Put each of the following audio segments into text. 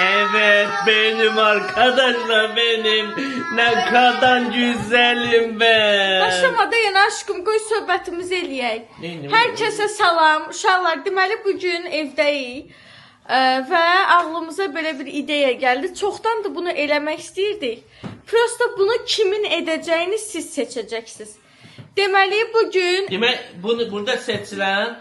Evet benim arkadaşlar benim. Ne kadar güzelim ben. Başlamadan yana aşkım qoy söhbətimizi eləyək. Neyini? Hər kəsə salam. Uşaqlar, deməli bugün evdəyik. Və ağlımıza belə bir ideya gəldi. Çoxdandır bunu eləmək istəyirdik. Prosta bunu kimin edəcəyini siz seçəcəksiniz. Deməli bugün Demək bunu burada seçilən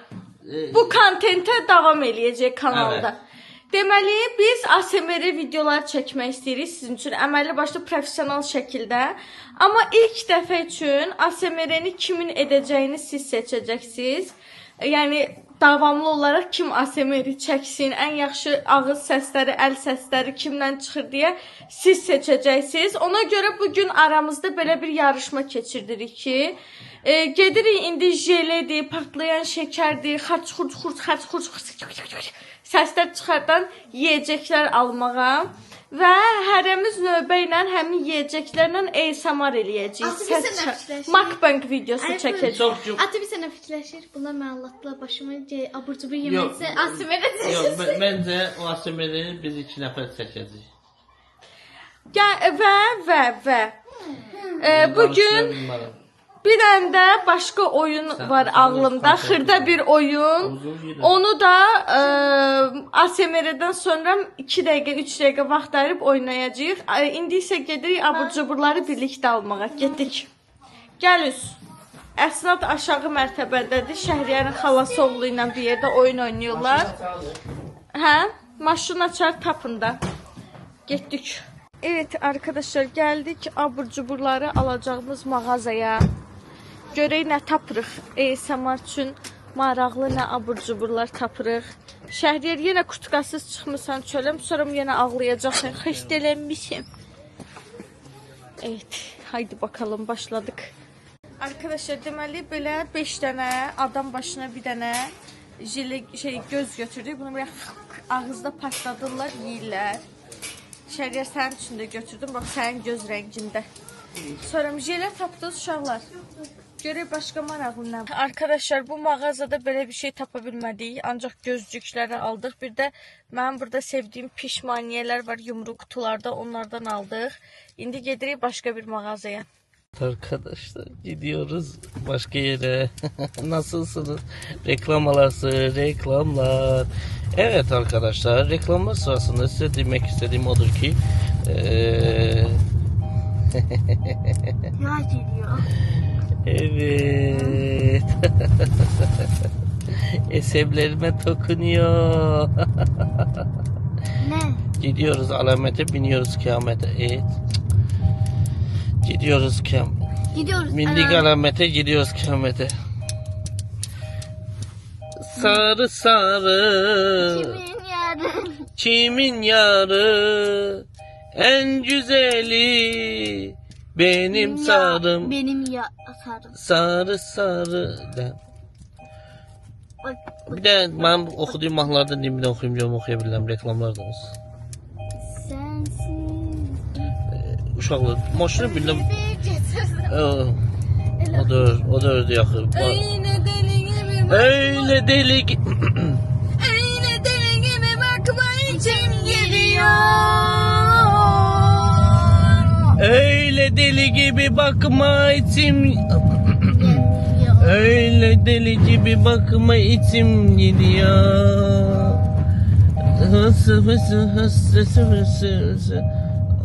bu kontentə davam eləyəcək kanalda. Evet. Deməli biz ASMR videolar çəkmək istəyirik sizin üçün əməlli başlı professional şəkildə. Amma ilk dəfə üçün ASMR-ni kimin edəcəyini siz seçəcəksiniz. Yəni davamlı olaraq kim ASMR-i çəksin, ən yaxşı ağız səsləri, əl səsləri kimdən çıxır deyə siz seçəcəksiniz. Ona görə bugün aramızda belə bir yarışma keçirdirik ki, gedirik indi jeledir, partlayan şəkərdir, xaç-xurç səslər çıxardan yeyəcəklər almağa və hərəmiz növbə ilə həmin yeyəcəklərlə ASMR eləyəcəyik. Mukbang videosu çəkəcəyik. Çox Atı bir sənə fikirləşir. Bunlar mən Allahla başıma abur-cubur yeməksə ASMR Yox, məncə o ASMR-i biz 2 nəfər çəkəcəyik. Və bugün bir dənə də başqa oyun var ağlımda, xırda bir oyun. Onu da ASMR-dən sonra 2 dəqiqə, 3 dəqiqə vaxt ayırıb oynayacağıq. İndi isə gedirik abur-cuburları birlikdə almağa. Getdik. Gəliz. Əsnad aşağı mərtəbədədir. Şəhriyənin xalası oğlu ilə bir yerdə oyun oynayırlar. Hə? Maşın açar tapında. Getdik. Evet arkadaşlar, geldik abur-cuburları alacağımız mağazaya. Görək nə tapırıq. ASMR üçün maraqlı nə abur-cuburlar tapırıq. Şəhriyər yenə kurtkasız çıxmısan çöləm, sonra yenə ağlayacaqsan. Xəstələnmişim. Evet, haydi bakalım başladık. Arkadaşlar, deməli belə 5 dənə adam başına bir dənə göz götürdük. Bunu belə ağızda patladırlar, yeyirlər. Şəhriyər sənin üçün də götürdüm. Bax, sənin göz rəngində. Sonra jelə tapdınız uşaqlar. Görək başqa maraqlı nə. Arkadaşlar, bu mağazada belə bir şey tapa bilmədik. Ancaq gözcükləri aldıq. Bir də mənim burada sevdiyim pişmaniyələr var yumru kutularda. Onlardan aldıq. İndi gedirik başqa bir mağazaya. Arkadaşlar gidiyoruz başka yere. Nasılsınız? Reklam arası, reklamlar. Evet arkadaşlar, reklamlar sırasında size demek istediğim odur ki Ne geliyor? evet. Eseblerime dokunuyor. Ne? Gidiyoruz alamete, biniyoruz kıyamete. Evet. Gidiyoruz Gidiyoruz. Mindik alamete, gidiyoruz kıyamete. Sarı sarı Kimin yarı? kimin yarı en güzeli benim sarım. Benim sarım. Sarı sarı de. Bak, Bir de ben okuduğum mahnılardan dibine okuyayım diyorum, okuyabilirim reklamlardan olsun. Sensiz. Uşaqlar maşını bildim. Bir getirdim. O da öldü yaxı. Öyle deli gibi Öyle deli ki... Öyle deli gibi bakma içim geliyor. Öyle deli gibi bakma içim... Öyle deli gibi bakma içim gidiyor.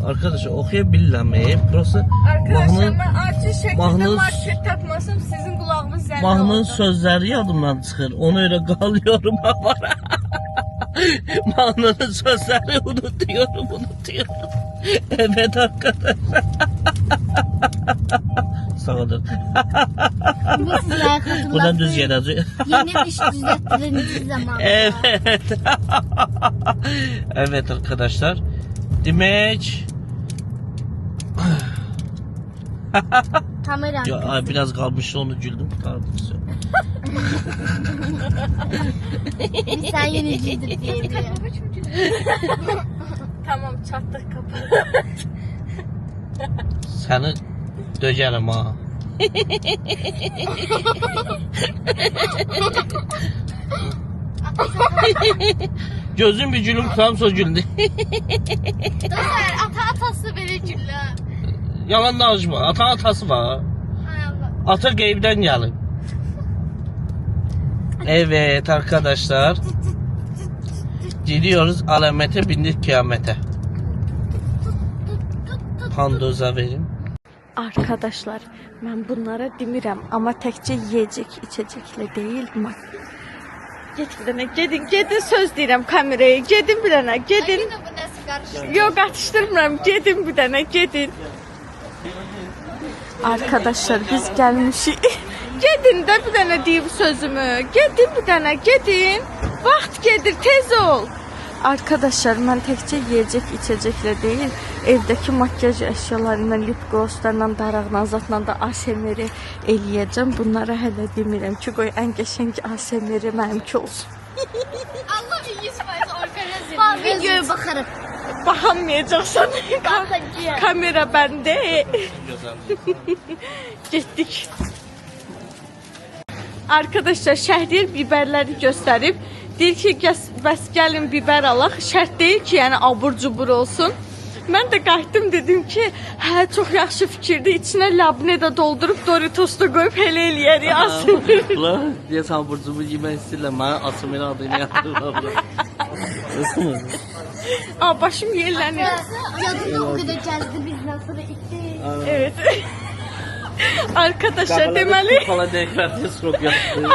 Arkadaşlar okuyabilirim. Burası Arkadaşlar ben acil şekilde mahnı- market tapmasam sizin kulağınız zerre mahnının oldu. sözleri yadımdan çıxır. Onu öyle qalıyorum havara. Mahnının sözleri unutuyorum. Evet arkadaşlar. Sağ olun. Bu sizlere hatırlattığım Buradan düz gelecek. yeni iş düzelttiğiniz zaman. Evet. Evet arkadaşlar. Demek Kamera. ya biraz kalmış, onu güldüm. Sen yeni cildin diye diyor. Tamam, çattık kapat. Seni döcerim ha. Gözüm bir gülüm tutam sonra güldü. Dostlar, ata-atası belə güllər. Yalan danışma. Ata atası var. Hay Allah. Ata qeybdən gəlib. Evet arkadaşlar. Gidiyoruz alamete bindik kıyamete. Pandoza verin. Arkadaşlar, mən bunlara demirəm, amma təkcə yeyəcək, içəcəklə deyil. Get bir dənə, gedin söz deyirəm kameraya. Gedin bir dənə, gedin. Yine bu nəsə qarışır. Yox, qatışdırmıram. Gedin bir dənə, gedin. Arkadaşlar, biz gəlmişik. Gedin də bir dənə deyim sözümü. Gedin bir dənə, gedin. Vaxt gedir, tez ol. Arkadaşlar, mən təkcə yeyəcək, içəcəklə deyil, evdəki makyaj əşyalarından, lip glosslarla, daraqla, zatla da ASMR eləyəcəm. Bunlara hələ demirəm ki, qoy ən qəşəng ASMR mənimki olsun. Allah bir 100% orqanizm. Bax, videoya baxarım. Baxamayacaqsan. Kamera bəndə. Getdik. Arkadaşlar, Şəhriyar biberləri göstərib. Deyir ki, bəs gəlin biber alaq. Şərt deyil ki, yəni abur-cubur olsun. Mən də qayıtdım, dedim ki, hə, çox yaxşı fikirdir. İçinə labne də doldurub Doritos da qoyub elə eləyərik ASMR. Ulan deyəsən abur-cubur yemək istəyirlər. Mənə ASMR adını yatırırlar. Başım yerlənir. Yadımda o qədər gəldi bizdən sonra itdi. Evet. Arkadaşlar deməli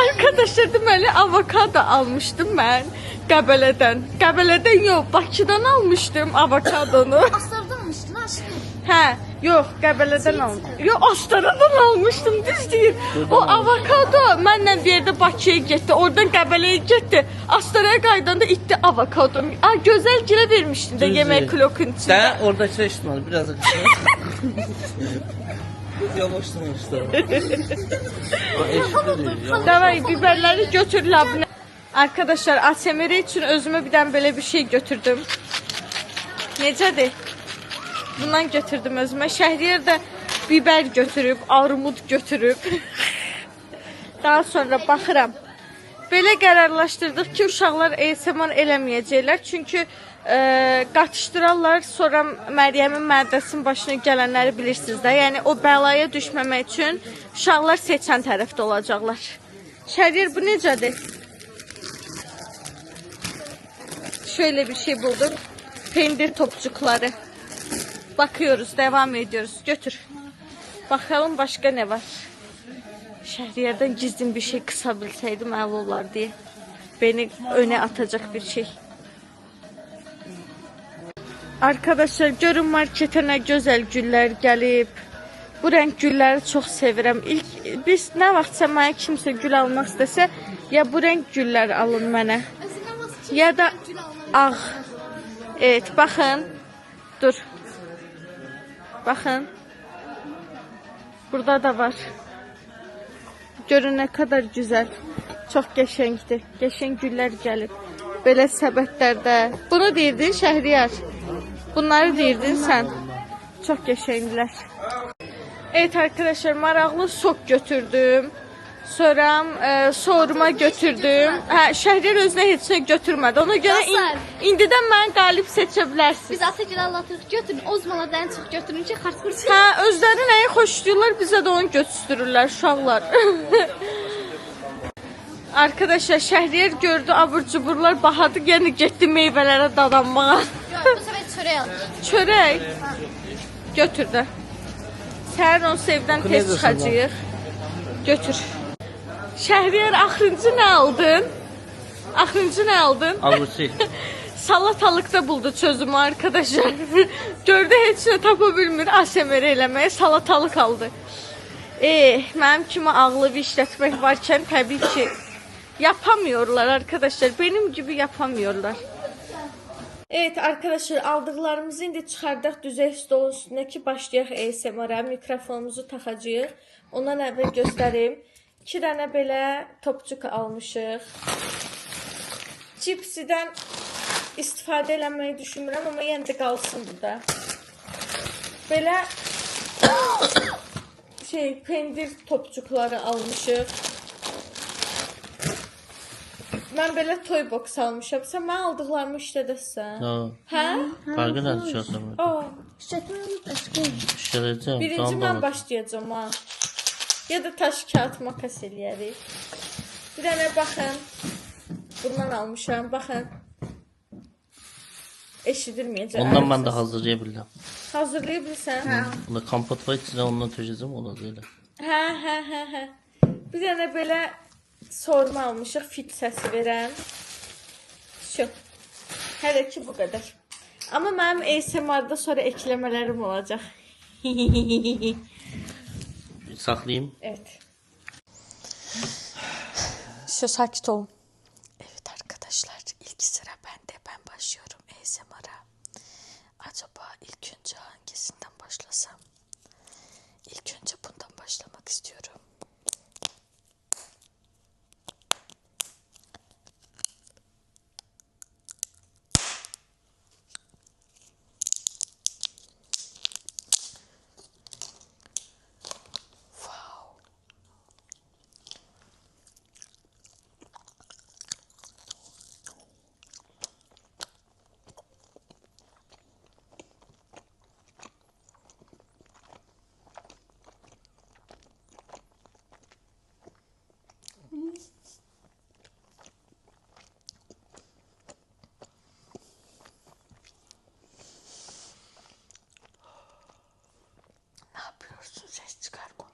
Arkadaşlar deməli avokado almışdım mən Qəbələdən. Qəbələdən yox, Bakıdan almışdım avokadonu. Astardan almışdın aşkım. Hə, yox, Qəbələdən almışdım. Yox, Astaradan almışdım, düz deyir. O avokado mənlə bir yerdə Bakıya getdi, oradan Qəbələyə getdi. Astaraya qaydanda itdi avokado. Gözəl gilə vermişdin də yemək klokun içində. Sən oradakı işitməli, biraz da qısa. Yavaşdan Davay biberleri götür labne. Arkadaşlar ASMR için özüme birden böyle bir şey götürdüm. Necədir? Bundan götürdüm özüme. Şəhriyar da biber götürüb, armud götürüb. Daha sonra baxıram. Belə qərarlaşdırdıq ki, uşaqlar ASMR eləməyəcəklər. Çünki qatışdırarlar, sonra Məryəmin mədəsinin başına gələnləri bilirsiniz də. Yəni o bəlaya düşməmək üçün uşaqlar seçən tərəfdə olacaqlar. Şəhriyar, bu necədir? Şöyle bir şey buldum. Pendir topçukları. Bakıyoruz, devam ediyoruz. Götür. Bakalım başka ne var? Şəhriyardan gizlim bir şey kısabilseydim əla olar diye. Beni öne atacak bir şey. Arkadaşlar görün markete ne güzel güller gelip. Bu renk gülleri çok sevirəm. İlk biz ne vaxtsa mənə kimsə gül almaq istəsə, ya bu renk güller alın mənə. Ya da ağ. Evet, bakın. Dur. Bakın. Burada da var. Görün ne kadar güzel. Çok qəşəngdir. Qəşəng güllər gəlib. Belə səbətlərdə. Bunu deyirdin Şəhriyar. Bunları deyirdin sen. Çok qəşəngdilər. Evet arkadaşlar, maraqlı sok götürdüm. Sonra soğurma götürdüm. Şəhriyar özünə heç nə götürmədi. Ona görə indidən mən qalib seçə bilərsiniz. Biz Atagül Allah'ı götürün, Ozmaladan çıx götürün ki, xartqursun. Özləri nəyi xoşlayırlar, bizə də onu götürürlər uşaqlar. Arkadaşlar, Şəhriyar gördü abur-cuburlar bahadı, yəni getdi meyvələrə dadanmağa. Yox, bu səfər çörək alır. Çörək götür də. Səhər onu evdən tez çıxacağıq. Götür. Şəhriyar, axırıncı nə aldın? Axırıncı nə aldın? Avuçi. Salatalıkta buldu çözümü arkadaşlar. Gördü heç nə tapa bilmir ASMR eləməyə, salatalık aldı. Mənim kimi ağlı bir işlətmək varkən təbii ki yapamıyorlar arkadaşlar. Benim gibi yapamıyorlar. Evet arkadaşlar, aldıqlarımızı indi çıxardaq düzey stolun üstünə ki, başlayaq ASMR-a. Mikrofonumuzu taxacağıq. Ondan əvvəl göstəreyim. 2 dənə belə topçuk almışıq. Cipsidən istifadə eləməyi düşünmürəm, amma yenə də qalsın burada. Belə pendir topçukları almışıq. Mən belə toy box almışam. Sən mən aldıqlarımı işlədəsən. Ha, Hə? farkı nədir çıxasın? Aa, İşletməni başqa. İşlədəcəm. birinci mən başlayacağım ha. Ya da taş kağıt makas eləyərik. Bir dənə baxın. Bundan almışam. Baxın. Eşidilməyəcək. Ondan mən də hazırlaya bilirəm. Hazırlaya bilirsən? Hə. Bunda kompot var içində ondan tökəcəm olacaq elə. Hə. Bir dənə belə sorma almışıq, fit səsi verən. Şu. Hələ ki bu qədər. Amma mənim ASMR-da sonra ekləmələrim olacaq. Saxlayayım. Evet. Şu sakit olun. Evet arkadaşlar, ilk sıra bende. Ben başlıyorum ASMR'a. Acaba ilk önce hangisinden başlasam? İlk önce bundan başlamak istiyorum. Ne yapıyorsun? Ses çıkarma.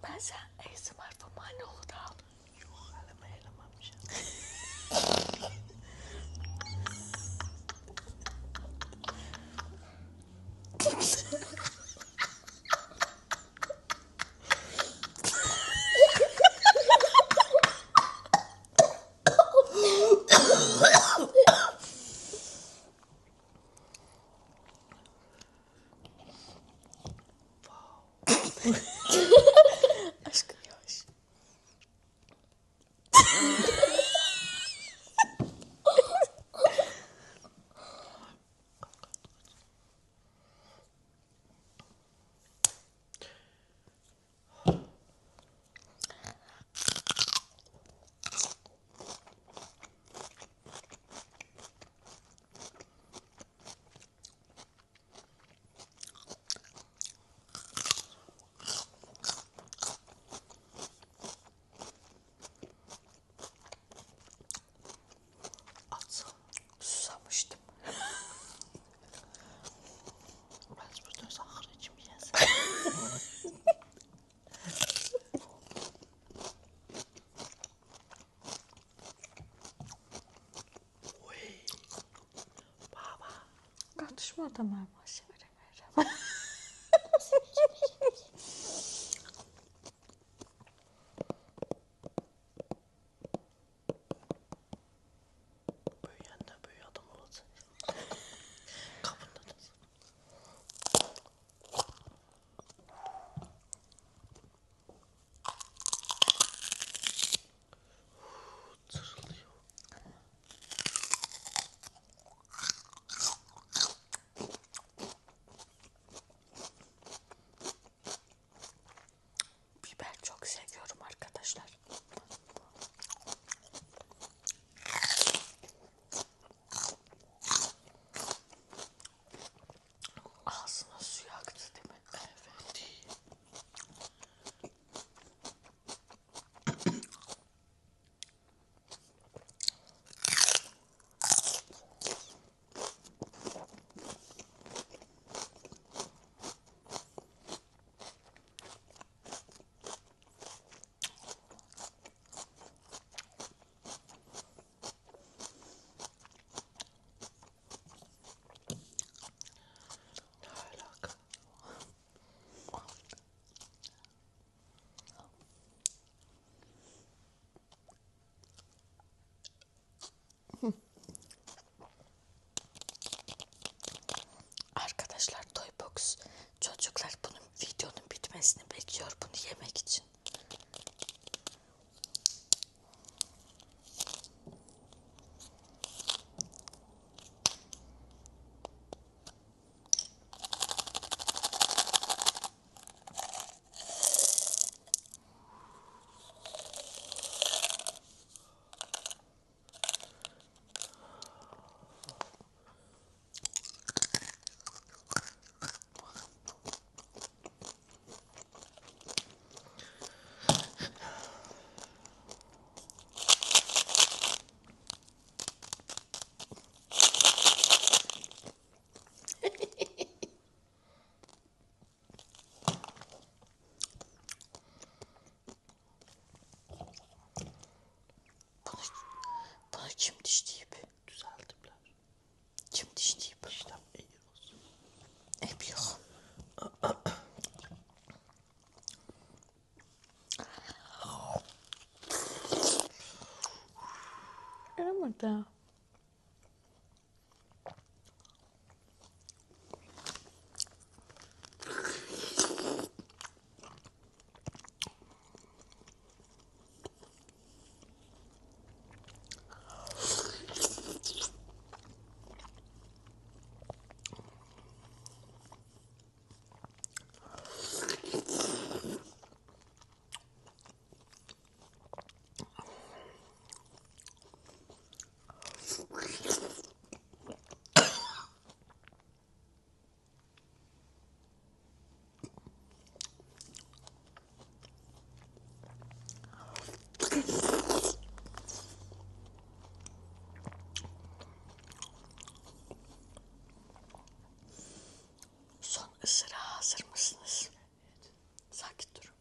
Ben sen ASMR mani olur da al. Yok eleme elememişim. Aşkım yavaş. Susamıştım. Mecburdur zahır içim yesin. Baba. Kardeşim orada mermasi veremiyorum. Büyüyende büyü adam olacak. Kapında da. Tırılıyor. Biber çok seviyorum arkadaşlar. Ağzına su yaktı değil mi? Evet. Ne alaka? Arkadaşlar Toybox çocuklar bunun videonun bitmesini bekliyor bunu yemek için. kim dişləyib? Düzəldiblər. Kim dişləyib? İşte iyi olsun. Eyb yox. Eləmə. Son ısıra hazır mısınız? Sakin durun.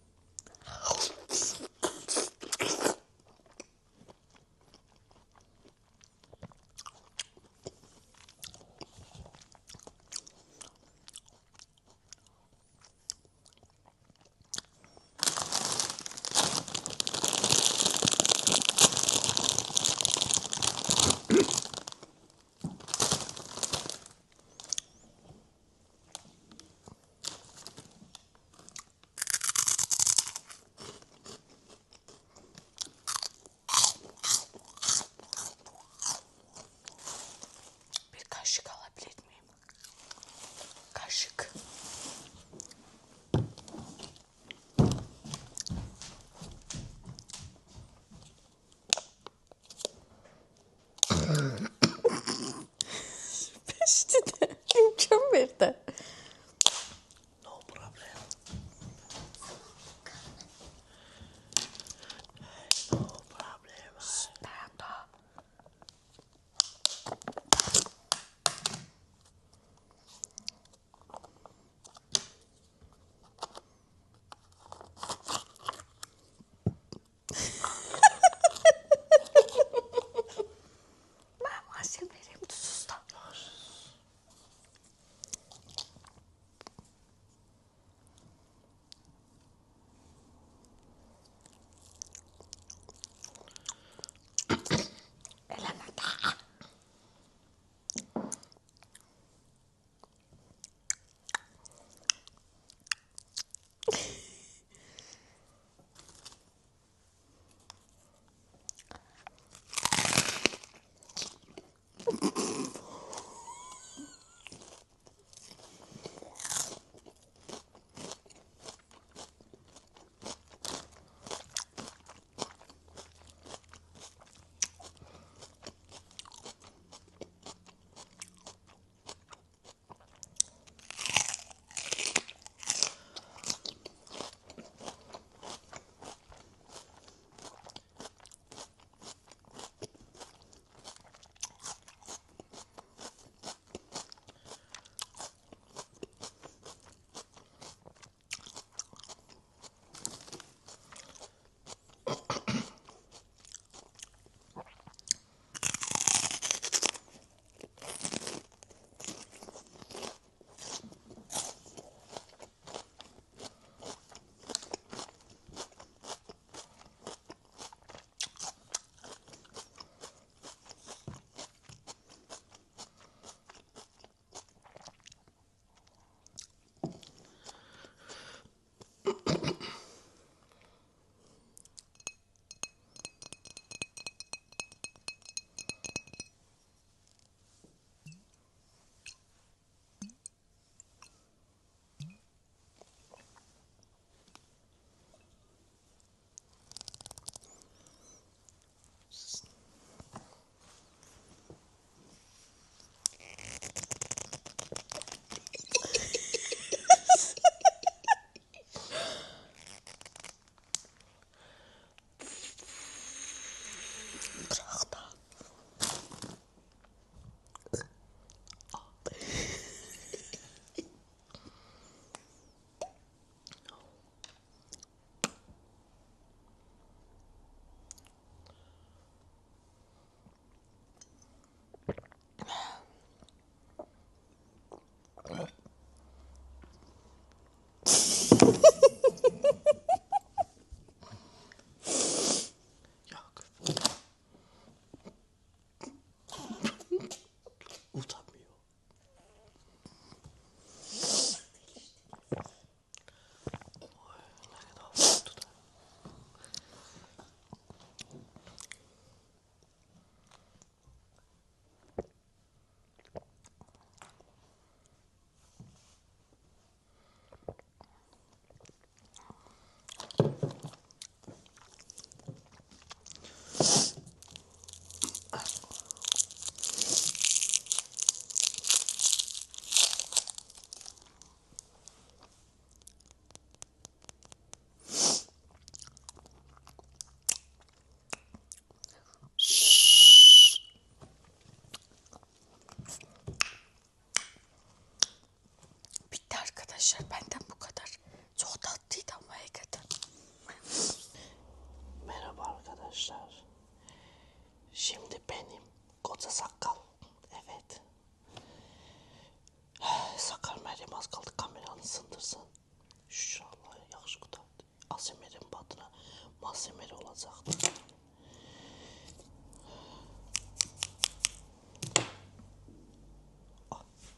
olacaqdır.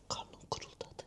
Karnım kuruldadı.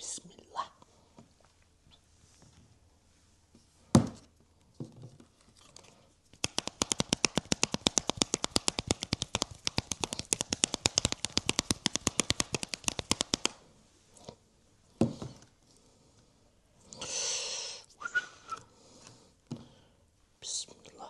Bismillah. Bismillah.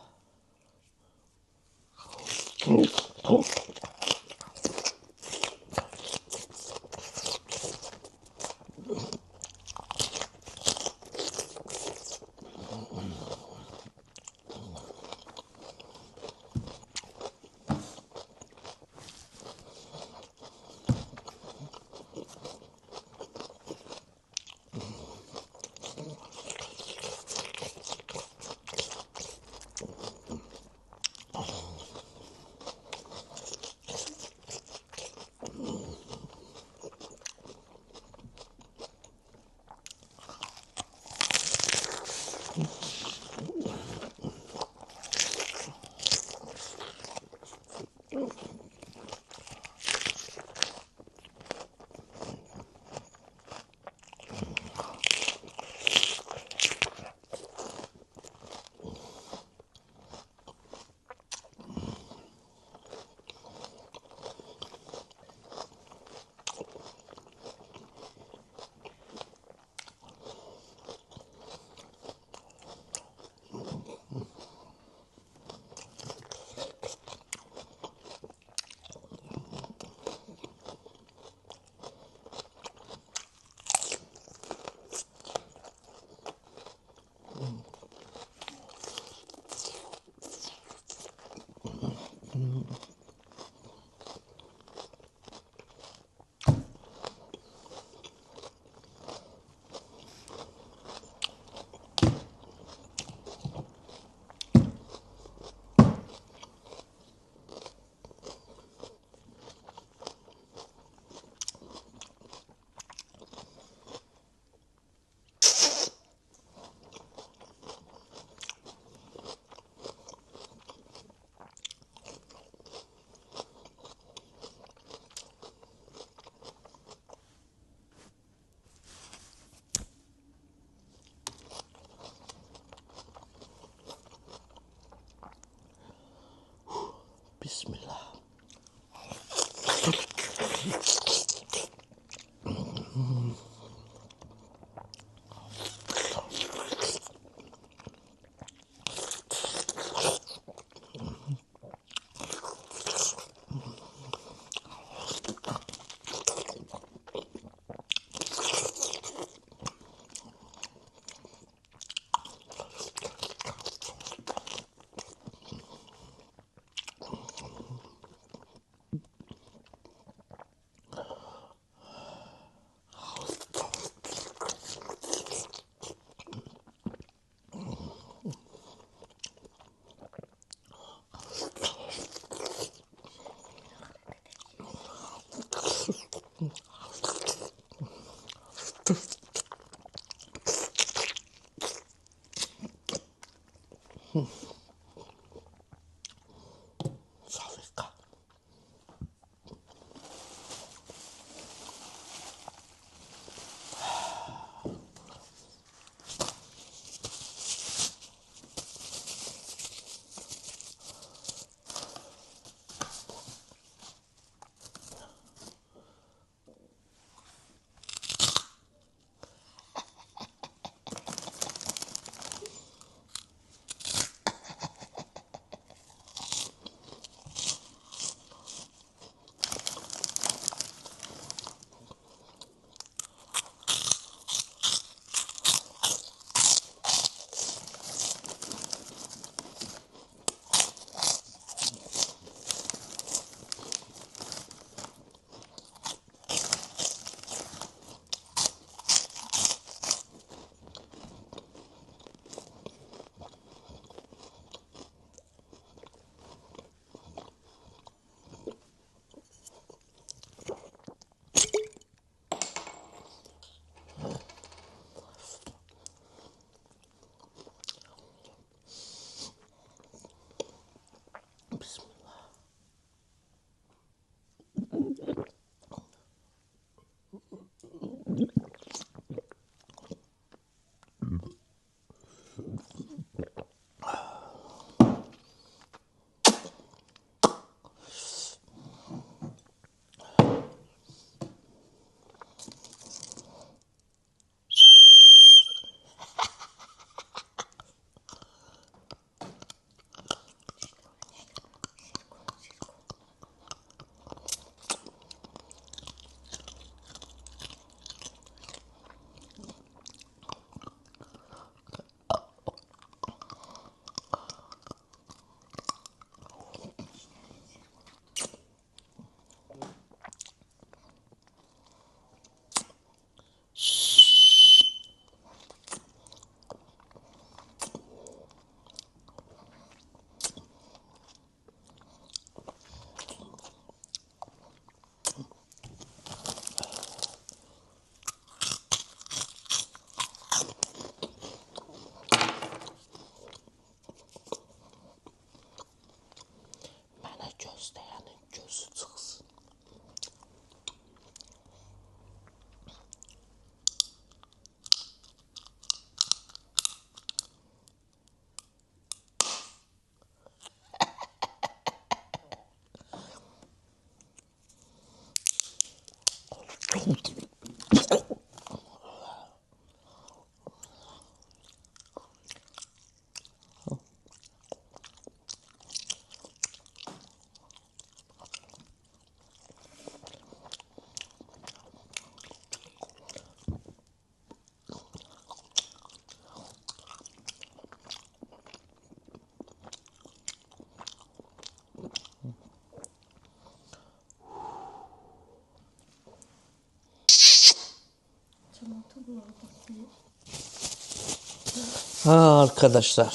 Ha arkadaşlar.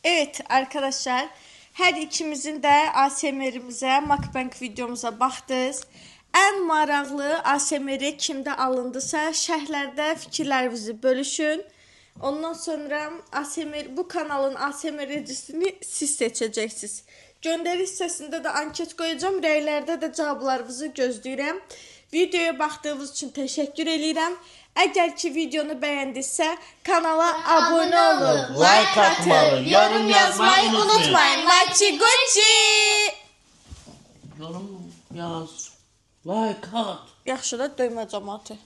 Evet arkadaşlar, hər ikimizin də ASMR-imizə, mukbang videomuza baxdınız. Ən maraqlı ASMR kimdə alındısa, şərhlərdə fikirlərinizi bölüşün. Ondan sonra bu kanalın ASMR-cisini siz seçəcəksiniz. Göndəri hissəsində də anket qoyacağım, rəylərdə də cavablarınızı gözləyirəm. Videoya baxdığınız üçün təşəkkür edirəm. Əgər ki videonu bəyəndinizsə, kanala abunə olun, like atın, yorum yazmayı unutmayın. Maçi Gucci! Yorum yaz. Like at. Yaxşı da döymə cəmaatı.